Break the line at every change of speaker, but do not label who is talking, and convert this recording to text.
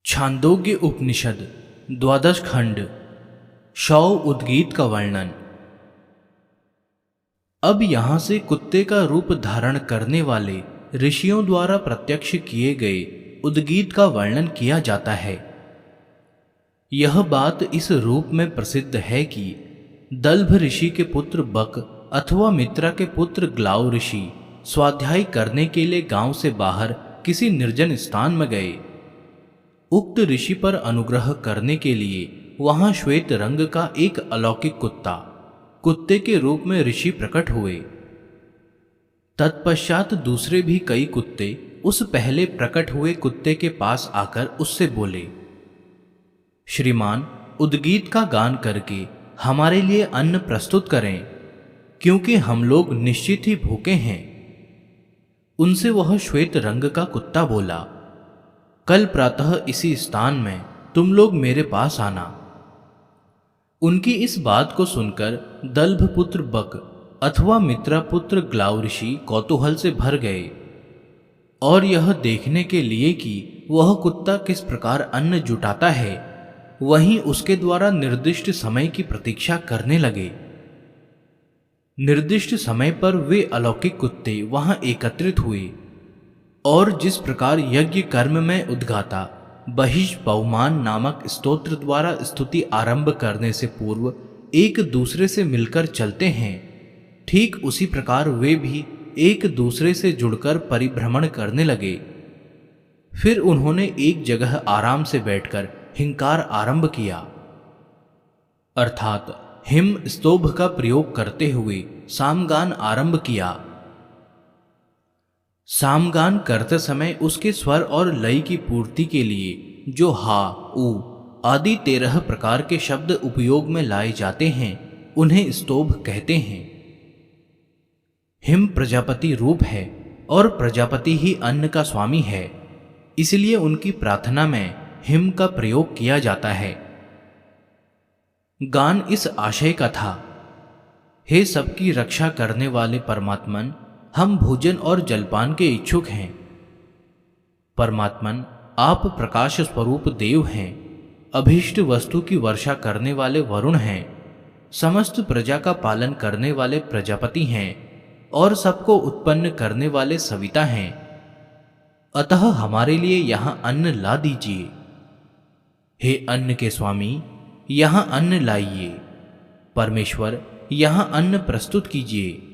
छांदोग्य उपनिषद द्वादश खंड शव उद्गीत का वर्णन। अब यहां से कुत्ते का रूप धारण करने वाले ऋषियों द्वारा प्रत्यक्ष किए गए उद्गीत का वर्णन किया जाता है। यह बात इस रूप में प्रसिद्ध है कि दल्भ ऋषि के पुत्र बक अथवा मित्रा के पुत्र ग्लाव ऋषि स्वाध्याय करने के लिए गांव से बाहर किसी निर्जन स्थान में गए। उक्त ऋषि पर अनुग्रह करने के लिए वहां श्वेत रंग का एक अलौकिक कुत्ते के रूप में ऋषि प्रकट हुए। तत्पश्चात दूसरे भी कई कुत्ते उस पहले प्रकट हुए कुत्ते के पास आकर उससे बोले, श्रीमान, उद्गीत का गान करके हमारे लिए अन्न प्रस्तुत करें, क्योंकि हम लोग निश्चित ही भूखे हैं। उनसे वह श्वेत रंग का कुत्ता बोला, कल प्रातः इसी स्थान में तुम लोग मेरे पास आना। उनकी इस बात को सुनकर दल्भ पुत्र बक अथवा मित्रा पुत्र ग्लाव ऋषि कौतूहल से भर गए और यह देखने के लिए कि वह कुत्ता किस प्रकार अन्न जुटाता है, वहीं उसके द्वारा निर्दिष्ट समय की प्रतीक्षा करने लगे। निर्दिष्ट समय पर वे अलौकिक कुत्ते वहां एकत्रित हुए और जिस प्रकार यज्ञ कर्म में उद्गाता बहिष पवमान नामक स्तोत्र द्वारा स्तुति आरंभ करने से पूर्व एक दूसरे से मिलकर चलते हैं, ठीक उसी प्रकार वे भी एक दूसरे से जुड़कर परिभ्रमण करने लगे। फिर उन्होंने एक जगह आराम से बैठकर हिंकार आरंभ किया, अर्थात हिम स्तोभ का प्रयोग करते हुए सामगान आरंभ किया। सामगान करते समय उसके स्वर और लय की पूर्ति के लिए जो हा, ऊ आदि 13 प्रकार के शब्द उपयोग में लाए जाते हैं, उन्हें स्तोभ कहते हैं। हिम प्रजापति रूप है और प्रजापति ही अन्न का स्वामी है, इसलिए उनकी प्रार्थना में हिम का प्रयोग किया जाता है। गान इस आशय का था, हे सबकी रक्षा करने वाले परमात्मन, हम भोजन और जलपान के इच्छुक हैं। परमात्मन, आप प्रकाश स्वरूप देव हैं, अभीष्ट वस्तु की वर्षा करने वाले वरुण हैं, समस्त प्रजा का पालन करने वाले प्रजापति हैं और सबको उत्पन्न करने वाले सविता हैं। अतः हमारे लिए यहां अन्न ला दीजिए। हे अन्न के स्वामी, यहां अन्न लाइए। परमेश्वर, यहां अन्न प्रस्तुत कीजिए।